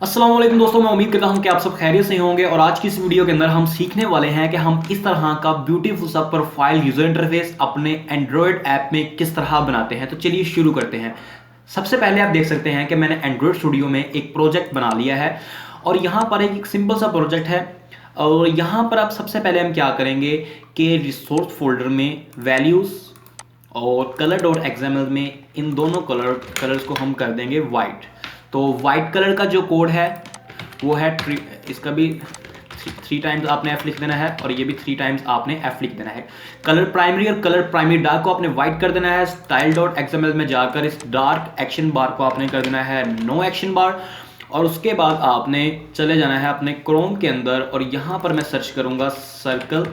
अस्सलाम वालेकुम दोस्तों, मैं उम्मीद करता हूं कि आप सब खैरियत से होंगे। और आज की इस वीडियो के अंदर हम सीखने वाले हैं कि हम इस तरह का ब्यूटीफुल सा प्रोफाइल यूजर इंटरफेस अपने एंड्रॉयड ऐप में किस तरह बनाते हैं। तो चलिए शुरू करते हैं। सबसे पहले आप देख सकते हैं कि मैंने एंड्रॉयड स्टूडियो में एक प्रोजेक्ट बना लिया है और यहाँ पर एक सिंपल सा प्रोजेक्ट है। और यहाँ पर आप सबसे पहले हम क्या करेंगे कि रिसोर्स फोल्डर में वैल्यूज़ और कलर डॉट एक्सएमएल में इन दोनों कलर्स को हम कर देंगे वाइट। तो वाइट कलर का जो कोड है वो है इसका भी 3 टाइम्स आपने एफ लिख देना है और ये भी 3 टाइम्स आपने एफ लिख देना है। कलर प्राइमरी और कलर प्राइमरी डार्क को आपने वाइट कर देना है। स्टाइल डॉट एक्सएमएल में जाकर इस डार्क एक्शन बार को आपने कर देना है नो एक्शन बार। और उसके बाद आपने चले जाना है अपने क्रोम के अंदर और यहाँ पर मैं सर्च करूँगा सर्कल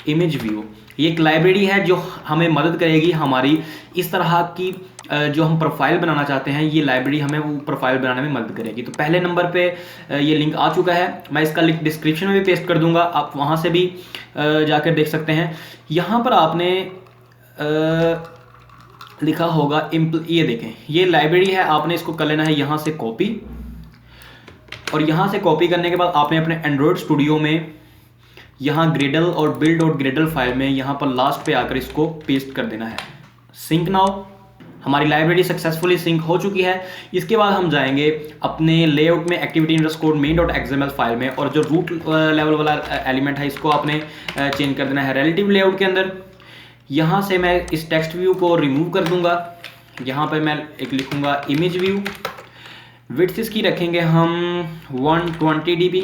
इमेज व्यू। ये एक लाइब्रेरी है जो हमें मदद करेगी हमारी इस तरह की जो हम प्रोफाइल बनाना चाहते हैं, ये लाइब्रेरी हमें वो प्रोफाइल बनाने में मदद करेगी। तो पहले नंबर पे ये लिंक आ चुका है, मैं इसका लिंक डिस्क्रिप्शन में भी पेस्ट कर दूंगा, आप वहाँ से भी जाकर देख सकते हैं। यहाँ पर आपने लिखा होगा ये देखें, ये लाइब्रेरी है, आपने इसको कर लेना है यहाँ से कॉपी। और यहाँ से कॉपी करने के बाद आपने अपने एंड्रॉयड स्टूडियो में यहाँ ग्रेडल और बिल्ड और ग्रेडल फाइल में यहाँ पर लास्ट पे आकर इसको पेस्ट कर देना है। सिंक नाउ, हमारी लाइब्रेरी सक्सेसफुली सिंक हो चुकी है। इसके बाद हम जाएंगे अपने लेआउट में activity underscore main dot XML file में और जो रूट लेवल वाला एलिमेंट है इसको आपने चेंज कर देना है रिलेटिव लेआउट के अंदर। यहाँ से मैं इस टेक्स्ट व्यू को रिमूव कर दूंगा। यहाँ पर मैं एक लिखूंगा इमेज व्यू। विड्थ इसकी रखेंगे हम 120 dp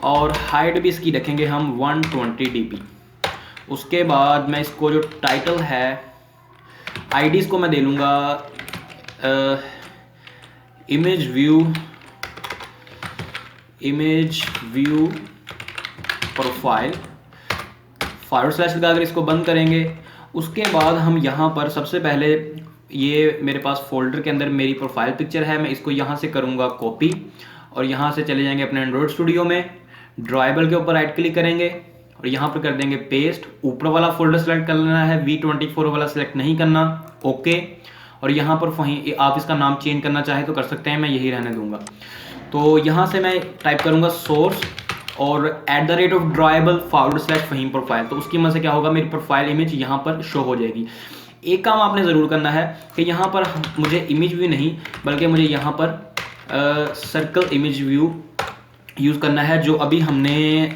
और हाइट भी इसकी रखेंगे हम 120 dp। उसके बाद मैं इसको जो टाइटल है आईडीज़ को मैं दे लूँगा image view profile forward slash लगाकर इसको बंद करेंगे। उसके बाद हम यहाँ पर सबसे पहले ये मेरे पास फोल्डर के अंदर मेरी प्रोफाइल पिक्चर है, मैं इसको यहाँ से करूँगा कॉपी और यहाँ से चले जाएंगे अपने एंड्रॉयड स्टूडियो में, ड्राइबल के ऊपर राइट क्लिक करेंगे और यहाँ पर कर देंगे पेस्ट। ऊपर वाला फोल्डर सेलेक्ट कर लेना है, V24 वाला सेलेक्ट नहीं करना, ओके। और यहाँ पर वहीं आप इसका नाम चेंज करना चाहे तो कर सकते हैं, मैं यही रहने दूंगा। तो यहाँ से मैं टाइप करूँगा सोर्स और @dribbble forward slash Faheem profile. तो उसकी मदद से क्या होगा, मेरी प्रोफाइल इमेज यहाँ पर शो हो जाएगी। एक काम आपने ज़रूर करना है कि यहाँ पर मुझे इमेज व्यू नहीं बल्कि मुझे यहाँ पर सर्कल इमेज व्यू यूज़ करना है, जो अभी हमने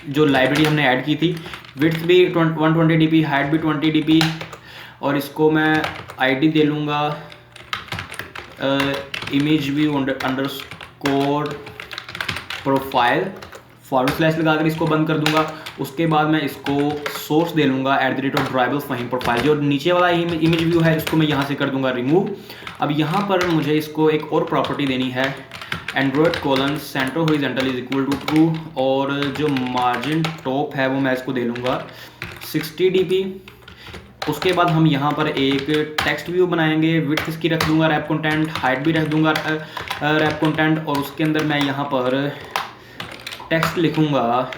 जो लाइब्रेरी हमने ऐड की थी। विड्थ भी 120 dp, हाइट भी 20 dp और इसको मैं आईडी दे लूँगा image view underscore profile forward slash लगाकर इसको बंद कर दूंगा। उसके बाद मैं इसको सोर्स दे लूँगा @ड्राइबल फहीम प्रोफाइल। जो नीचे वाला इमेज व्यू है इसको मैं यहाँ से कर दूंगा रिमूव। अब यहाँ पर मुझे इसको एक और प्रॉपर्टी देनी है, Android colon centre horizontal is equal to true और जो मार्जिन टॉप है वो मैं इसको दे लूँगा 60 dp। उसके बाद हम यहाँ पर एक टेक्स्ट व्यू बनाएंगे, विड्थ इसकी रख दूंगा रैप कंटेंट, हाइट भी रख दूंगा रैप कंटेंट और उसके अंदर मैं यहाँ पर टेक्स्ट लिखूँगा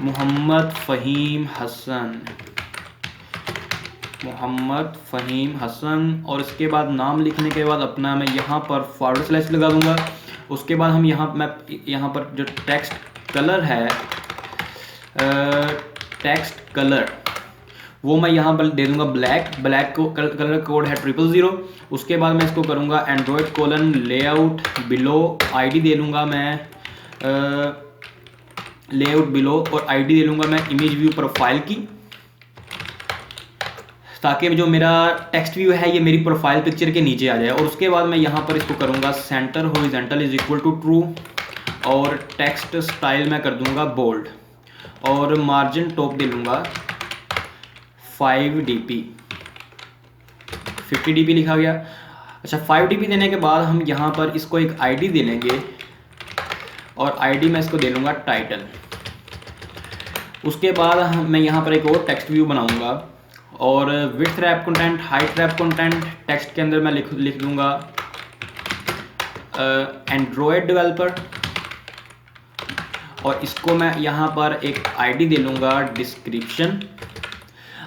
मोहम्मद फ़हीम हसन और इसके बाद नाम लिखने के बाद अपना मैं यहाँ पर फॉरवर्ड स्लैश लगा दूंगा। उसके बाद हम यहाँ पर जो टेक्स्ट कलर है टेक्स्ट कलर वो मैं यहाँ पर दे दूंगा ब्लैक को कलर कोड है 000। उसके बाद मैं इसको करूँगा android colon layout below, ID दे लूँगा मैं लेआउट बिलो और आईडी दे लूँगा मैं इमेज व्यू प्रोफाइल की, ताकि जो मेरा टेक्स्ट व्यू है ये मेरी प्रोफाइल पिक्चर के नीचे आ जाए। और उसके बाद मैं यहाँ पर इसको करूँगा centre horizontal is equal to true और टेक्स्ट स्टाइल मैं कर दूँगा बोल्ड और मार्जिन टॉप दे लूँगा 5 dp 50 dp लिखा गया। अच्छा, 5 dp देने के बाद हम यहाँ पर इसको एक आईडी दे लेंगे और आईडी मैं इसको दे लूँगा टाइटल। उसके बाद मैं यहाँ पर एक और टेक्स्ट व्यू बनाऊँगा और width wrap content, height wrap content, text के अंदर मैं लिख दूँगा एंड्रॉयड डेवलपर और इसको मैं यहाँ पर एक आईडी दे लूँगा डिस्क्रिप्शन।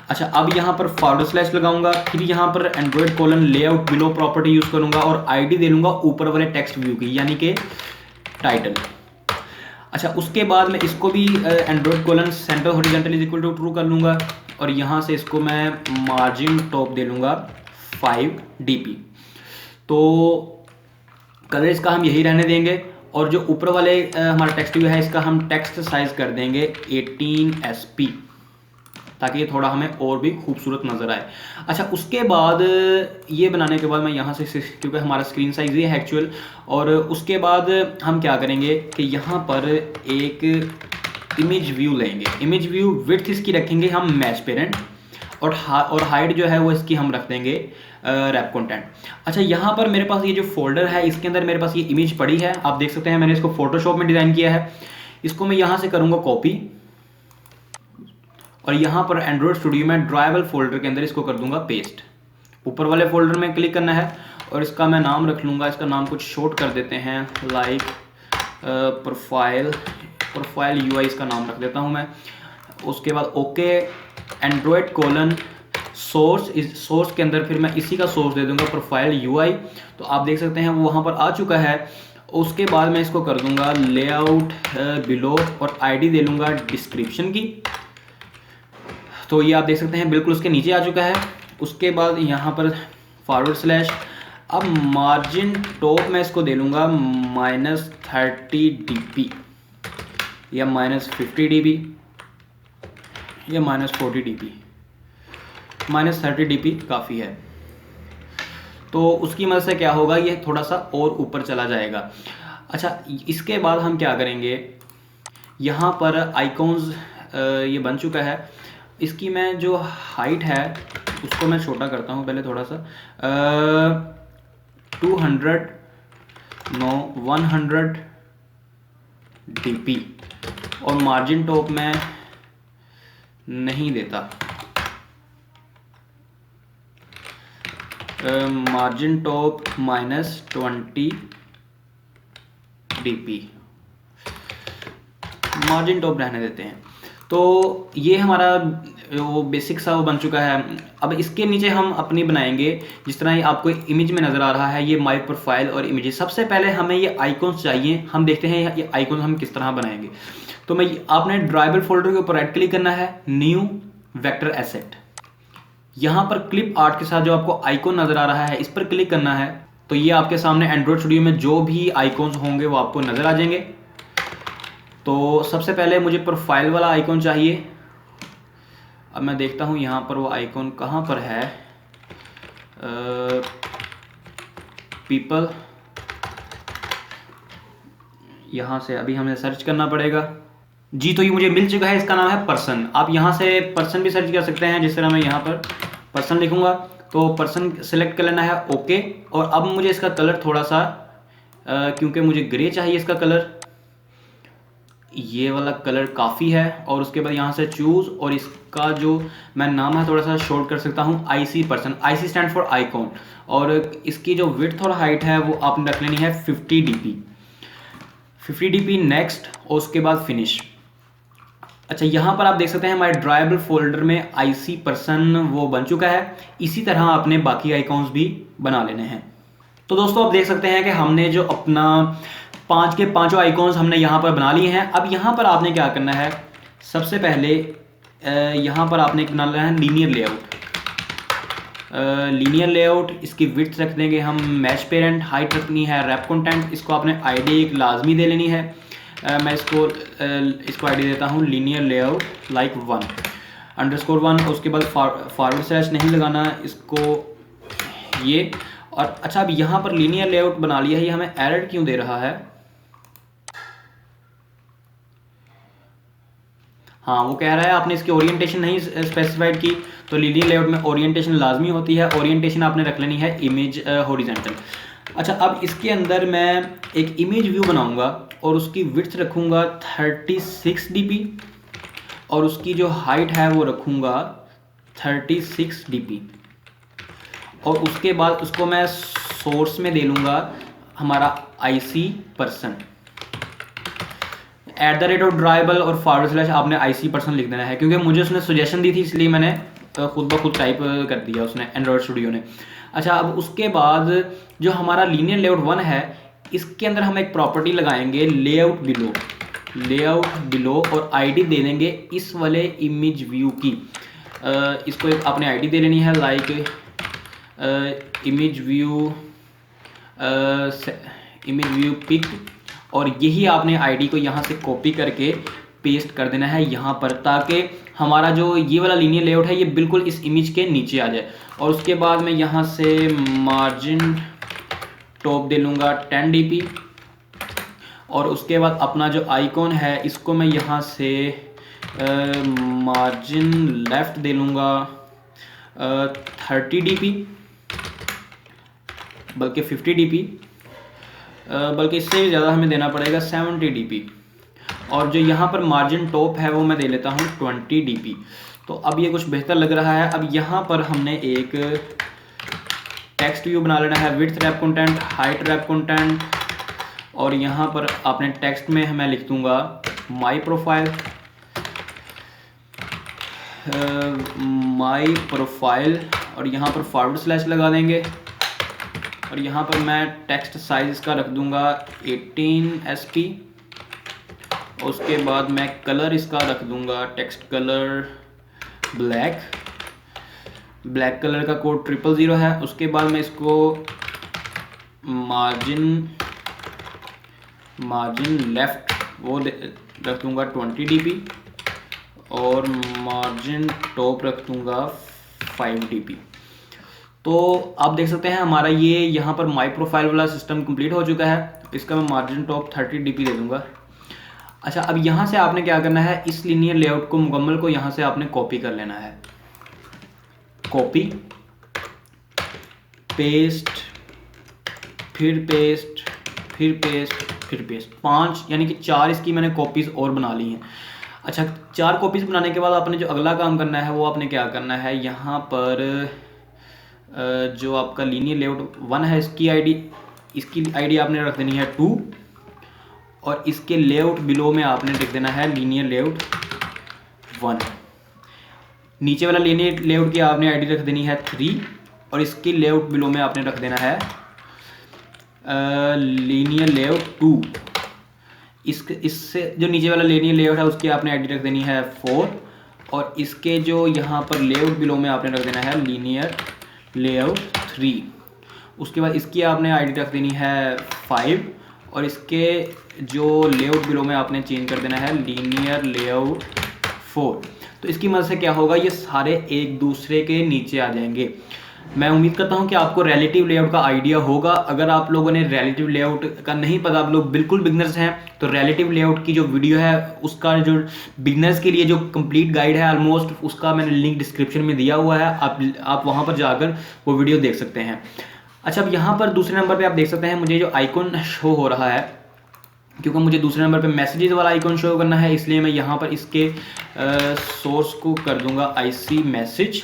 अच्छा, अब यहाँ पर फॉरवर्ड स्लैश लगाऊंगा, फिर यहाँ पर Android colon layout below property use करूंगा और आईडी दे लूँगा ऊपर वाले टेक्स्ट व्यू की, यानी कि टाइटल। अच्छा, उसके बाद मैं इसको भी Android colon centre horizontal is equal to true कर लूँगा और यहाँ से इसको मैं मार्जिन टॉप दे लूँगा 5 dp। तो कलर इसका हम यही रहने देंगे और जो ऊपर वाले हमारा टेक्स्ट व्यू है इसका हम टेक्स्ट साइज कर देंगे 18sp, ताकि ये थोड़ा हमें और भी खूबसूरत नज़र आए। अच्छा, उसके बाद ये बनाने के बाद मैं यहाँ से, क्योंकि हमारा स्क्रीन साइज ये है एक्चुअल, और उसके बाद हम क्या करेंगे कि यहाँ पर एक इमेज व्यू लेंगे। इमेज व्यू विड्थ इसकी रखेंगे हम मैच पेरेंट और हाइट जो है वो इसकी हम रख देंगे रैप कंटेंट। अच्छा, यहाँ पर मेरे पास ये जो फोल्डर है इसके अंदर मेरे पास ये इमेज पड़ी है, आप देख सकते हैं मैंने इसको फोटोशॉप में डिज़ाइन किया है। इसको मैं यहाँ से करूँगा कॉपी और यहाँ पर एंड्रॉयड स्टूडियो में ड्राइबल फोल्डर के अंदर इसको कर दूंगा पेस्ट। ऊपर वाले फोल्डर में क्लिक करना है और इसका मैं नाम रख लूँगा, इसका नाम कुछ शॉर्ट कर देते हैं, लाइक प्रोफाइल यूआई इसका नाम रख देता हूँ मैं। उसके बाद ओके, एंड्रॉयड कोलन सोर्स, इस सोर्स के अंदर फिर मैं इसी का सोर्स दे दूंगा प्रोफाइल यूआई। तो आप देख सकते हैं वो वहाँ पर आ चुका है। उसके बाद मैं इसको कर दूंगा लेआउट बिलो और आईडी दे लूँगा डिस्क्रिप्शन की। तो ये आप देख सकते हैं बिल्कुल उसके नीचे आ चुका है। उसके बाद यहाँ पर फॉरवर्ड स्लैश, अब मार्जिन टॉप मैं इसको दे लूँगा -30 dp या -50 dp या -40 dp। -30 dp काफ़ी है, तो उसकी मदद से क्या होगा, ये थोड़ा सा और ऊपर चला जाएगा। अच्छा, इसके बाद हम क्या करेंगे, यहाँ पर आइकॉन्स ये बन चुका है, इसकी मैं जो हाइट है उसको मैं छोटा करता हूँ पहले थोड़ा सा, 100 dp और मार्जिन टॉप में नहीं देता, margin top -20 dp, margin top रहने देते हैं। तो ये हमारा वो बेसिक सा वो बन चुका है। अब इसके नीचे हम अपनी बनाएंगे, जिस तरह ये आपको इमेज में नज़र आ रहा है, ये माय प्रोफाइल और इमेजेस। सबसे पहले हमें ये आइकॉन्स चाहिए, हम देखते हैं ये आइकॉन्स हम किस तरह बनाएंगे। तो मैं आपने ड्राइबल फोल्डर के ऊपर राइट क्लिक करना है, न्यू वेक्टर एसेट, यहाँ पर क्लिप आर्ट के साथ जो आपको आइकॉन नज़र आ रहा है इस पर क्लिक करना है। तो ये आपके सामने एंड्रॉयड स्टूडियो में जो भी आइकॉन्स होंगे वो आपको नज़र आ जाएंगे। तो सबसे पहले मुझे प्रोफाइल वाला आइकॉन चाहिए। अब मैं देखता हूँ यहाँ पर वो आइकॉन कहाँ पर है, पीपल, यहाँ से अभी हमें सर्च करना पड़ेगा जी। तो ये मुझे मिल चुका है, इसका नाम है पर्सन। आप यहाँ से पर्सन भी सर्च कर सकते हैं, जिस तरह मैं यहाँ पर पर्सन लिखूँगा तो पर्सन सेलेक्ट कर लेना है, ओके। और अब मुझे इसका कलर थोड़ा सा क्योंकि मुझे ग्रे चाहिए इसका कलर, ये वाला कलर काफ़ी है। और उसके बाद यहाँ से चूज़ और इसका जो मैं नाम है थोड़ा सा शॉर्ट कर सकता हूँ, IC person. IC stand for icon. और इसकी जो विड्थ और हाइट है वो आपने रख लेनी है 50 dp, 50 dp नेक्स्ट, और उसके बाद फिनिश। अच्छा, यहाँ पर आप देख सकते हैं हमारे ड्राइबल फोल्डर में IC पर्सन वो बन चुका है। इसी तरह आपने बाकी आइकॉन्स भी बना लेने हैं। तो दोस्तों आप देख सकते हैं कि हमने जो अपना 5 के 5 आइकॉन्स हमने यहाँ पर बना लिए हैं। अब यहाँ पर आपने क्या करना है, सबसे पहले यहाँ पर आपने बना लेना है लीनियर लेआउट। लीनियर लेआउट, इसकी विड्थ रख देंगे हम मैच पेरेंट, हाइट रखनी है रैप कंटेंट, इसको आपने आईडी एक लाजमी दे लेनी है। मैं इसको आईडी देता हूँ लीनियर लेआउट लाइक 1_1। उसके बाद फॉरवर्ड स्लैश नहीं लगाना इसको, ये। और अच्छा, अब यहाँ पर लीनियर लेआउट बना लिया है, ये हमें एरर क्यों दे रहा है, हाँ वो कह रहा है आपने इसकी ओरिएंटेशन नहीं स्पेसिफाइड की। तो लीनियर लेआउट में ओरिएंटेशन लाजमी होती है, ओरिएंटेशन आपने रख लेनी है इमेज हॉरिजॉन्टल। अच्छा, अब इसके अंदर मैं एक इमेज व्यू बनाऊंगा और उसकी विड्थ रखूंगा 36 dp और उसकी जो हाइट है वो रखूंगा 36 dp। और उसके बाद उसको मैं सोर्स में दे लूँगा हमारा IC पर्सन। @ ड्राइबल और फॉरवर्ड स्लैश आपने IC पर्सन लिख देना है, क्योंकि मुझे उसने सजेशन दी थी इसलिए मैंने खुद ब खुद टाइप कर दिया उसने, एंड्रॉयड स्टूडियो ने। अच्छा, अब उसके बाद जो हमारा लीनियर लेआउट 1 है, इसके अंदर हम एक प्रॉपर्टी लगाएंगे लेआउट बिलो, और आईडी दे देंगे इस वाले इमेज व्यू की। इसको एक आपने आईडी दे लेनी है, लाइक इमेज व्यू पिक, और यही आपने आईडी को यहाँ से कॉपी करके पेस्ट कर देना है यहाँ पर, ताकि हमारा जो ये वाला लीनियर लेआउट है ये बिल्कुल इस इमेज के नीचे आ जाए। और उसके बाद मैं यहाँ से मार्जिन टॉप दे लूँगा 10 dp, और उसके बाद अपना जो आइकॉन है इसको मैं यहाँ से मार्जिन लेफ्ट दे लूँगा 30 dp, बल्कि 50 dp, बल्कि इससे भी ज़्यादा हमें देना पड़ेगा 70 dp। और जो यहाँ पर मार्जिन टॉप है वो मैं दे लेता हूँ 20 dp। तो अब ये कुछ बेहतर लग रहा है। अब यहाँ पर हमने एक टेक्स्ट व्यू बना लेना है, width wrap content, height wrap content, और यहाँ पर आपने टेक्स्ट में मैं लिख दूँगा माई प्रोफाइल, और यहाँ पर फॉरवर्ड स्लैश लगा देंगे, और यहाँ पर मैं टेक्स्ट साइज का रख दूँगा 18 sp। उसके बाद मैं कलर इसका रख दूँगा टेक्स्ट कलर ब्लैक कलर का कोड 000 है। उसके बाद मैं इसको मार्जिन लेफ्ट वो रख दूँगा 20 dp, और मार्जिन टॉप रख दूँगा 5 dp। तो आप देख सकते हैं हमारा ये यहाँ पर माई प्रोफाइल वाला सिस्टम कंप्लीट हो चुका है। इसका मैं मार्जिन टॉप 30 dp दे दूँगा। अच्छा, अब यहाँ से आपने क्या करना है, इस लीनियर लेआउट को मुकम्मल को यहाँ से आपने कॉपी कर लेना है, कॉपी पेस्ट, फिर पेस्ट, फिर पेस्ट, फिर पेस्ट, 5 यानी कि 4 इसकी मैंने कॉपीज़ और बना ली हैं। अच्छा, 4 कॉपीज़ बनाने के बाद आपने जो अगला काम करना है वो आपने क्या करना है, यहाँ पर जो आपका लीनियर लेआउट 1 है इसकी आईडी आपने रख देनी है 2, और इसके लेआउट बिलो में आपने लिख देना है लीनियर लेआउट 1। नीचे वाला लीनियर लेआउट की आपने आईडी रख देनी है 3, और इसके लेआउट बिलो में आपने रख देना है लीनियर लेआउट 2। इससे जो नीचे वाला लीनियर लेआउट है उसकी आपने आईडी रख देनी है 4, और इसके जो यहाँ पर लेआउट बिलो में आपने रख देना है लीनियर लेआउट 3। उसके बाद इसकी आपने आईडी रख देनी है 5, और इसके जो लेआउट बिलो में आपने चेंज कर देना है लीनियर लेआउट 4। तो इसकी मदद से क्या होगा, ये सारे एक दूसरे के नीचे आ जाएंगे। मैं उम्मीद करता हूं कि आपको रिलेटिव लेआउट का आइडिया होगा। अगर आप लोगों ने रिलेटिव लेआउट का नहीं पता, आप लोग बिल्कुल बिगनर्स हैं, तो रिलेटिव लेआउट की जो वीडियो है उसका जो बिगनर्स के लिए जो कंप्लीट गाइड है ऑलमोस्ट, उसका मैंने लिंक डिस्क्रिप्शन में दिया हुआ है, आप वहां पर जाकर वो वीडियो देख सकते हैं। अच्छा, अब यहाँ पर दूसरे नंबर पे आप देख सकते हैं मुझे जो आइकॉन शो हो रहा है, क्योंकि मुझे दूसरे नंबर पे मैसेजेस वाला आइकॉन शो करना है, इसलिए मैं यहाँ पर इसके सोर्स को कर दूंगा IC मैसेज,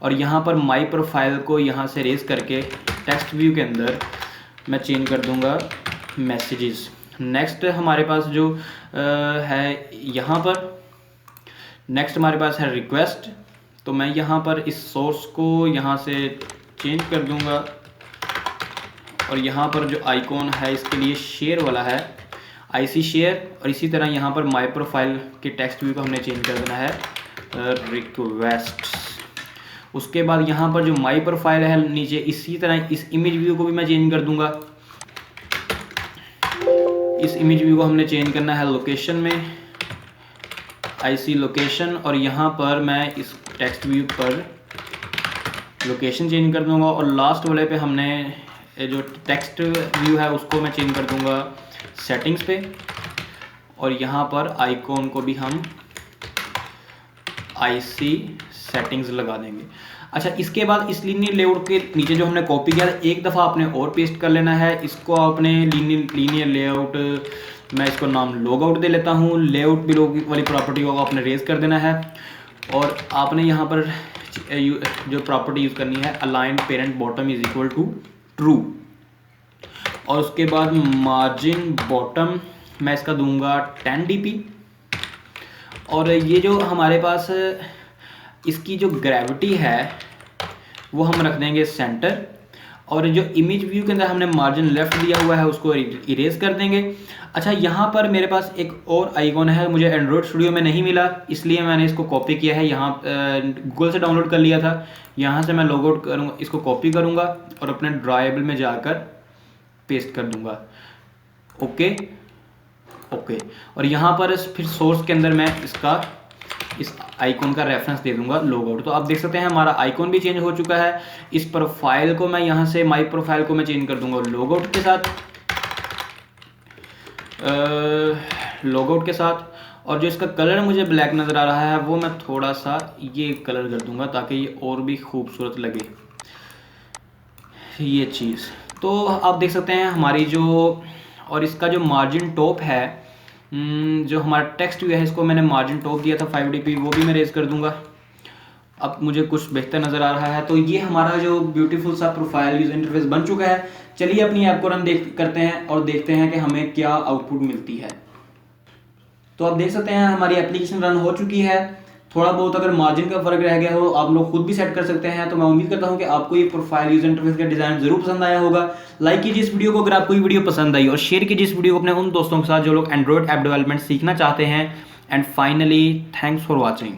और यहाँ पर माई प्रोफाइल को यहाँ से रेज करके टेक्स्ट व्यू के अंदर मैं चेंज कर दूंगा मैसेजेस। नेक्स्ट हमारे पास जो है यहाँ पर नेक्स्ट हमारे पास है रिक्वेस्ट, तो मैं यहाँ पर इस सोर्स को यहाँ से चेंज कर दूंगा, और यहाँ पर जो आइकॉन है इसके लिए शेयर वाला है IC शेयर, और इसी तरह यहाँ पर माई प्रोफाइल के टेक्स्ट व्यू को हमने चेंज कर देना है रिक्वेस्ट। उसके बाद यहाँ पर जो माई प्रोफाइल है नीचे, इसी तरह इस इमेज व्यू को भी मैं चेंज कर दूंगा। इस इमेज व्यू को हमने चेंज करना है लोकेशन में, IC लोकेशन, और यहाँ पर मैं इस टेक्स्ट व्यू पर लोकेशन चेंज कर दूंगा, और लास्ट वाले पे हमने जो टेक्स्ट व्यू है उसको मैं चेंज कर दूंगा सेटिंग्स पे, और यहाँ पर आइकॉन को भी हम IC सेटिंग्स लगा देंगे। अच्छा, इसके बाद इस लीनियर लेआउट के नीचे जो हमने कॉपी किया था एक दफ़ा आपने और पेस्ट कर लेना है। इसको आपने लीनियर लेआउट, मैं इसको नाम लॉग आउट दे लेता हूँ। लेआउट बिलो वाली प्रॉपर्टी को आपने रेज कर देना है, और आपने यहाँ पर जो प्रॉपर्टी यूज़ करनी है align parent bottom is equal to true, और उसके बाद मार्जिन बॉटम मैं इसका दूंगा 10 dp। और ये जो हमारे पास इसकी जो ग्रेविटी है वो हम रख देंगे सेंटर, और जो इमेज व्यू के अंदर हमने मार्जिन लेफ्ट दिया हुआ है उसको इरेज कर देंगे। अच्छा, यहाँ पर मेरे पास एक और आइकॉन है, मुझे एंड्रॉयड स्टूडियो में नहीं मिला, इसलिए मैंने इसको कॉपी किया है, यहाँ गूगल से डाउनलोड कर लिया था। यहाँ से मैं लॉग आउट करूँगा, इसको कॉपी करूँगा और अपने ड्राइवेबल में जाकर पेस्ट कर दूँगा। ओके ओके, और यहाँ पर फिर सोर्स के अंदर मैं इस आइकॉन का रेफरेंस दे दूंगा लॉग आउट। तो आप देख सकते हैं हमारा आइकॉन भी चेंज हो चुका है। इस प्रोफाइल को मैं यहाँ से माई प्रोफाइल को मैं चेंज कर दूंगा लॉग आउट के साथ, और जो इसका कलर मुझे ब्लैक नज़र आ रहा है वो मैं थोड़ा सा ये कलर कर दूंगा ताकि ये और भी खूबसूरत लगे ये चीज़। तो आप देख सकते हैं हमारी जो, और इसका जो मार्जिन टॉप है, जो हमारा टेक्स्ट व्यू है इसको मैंने मार्जिन टॉप दिया था 5dp, वो भी मैं रेज कर दूंगा। अब मुझे कुछ बेहतर नज़र आ रहा है। तो ये हमारा जो ब्यूटीफुल सा प्रोफाइल यूजर इंटरफेस बन चुका है। चलिए अपनी ऐप को रन करते हैं और देखते हैं कि हमें क्या आउटपुट मिलती है। तो आप देख सकते हैं हमारी एप्लीकेशन रन हो चुकी है। थोड़ा बहुत अगर मार्जिन का फर्क रह गया हो आप लोग खुद भी सेट कर सकते हैं। तो मैं उम्मीद करता हूं कि आपको ये प्रोफाइल यूजर इंटरफेस का डिज़ाइन जरूर पसंद आया होगा। लाइक कीजिए इस वीडियो को अगर आपको ये वीडियो पसंद आई, और शेयर कीजिए इस वीडियो को अपने उन दोस्तों के साथ जो लोग एंड्रॉयड ऐप डेवलपमेंट सीखना चाहते हैं। And finally, thanks for watching.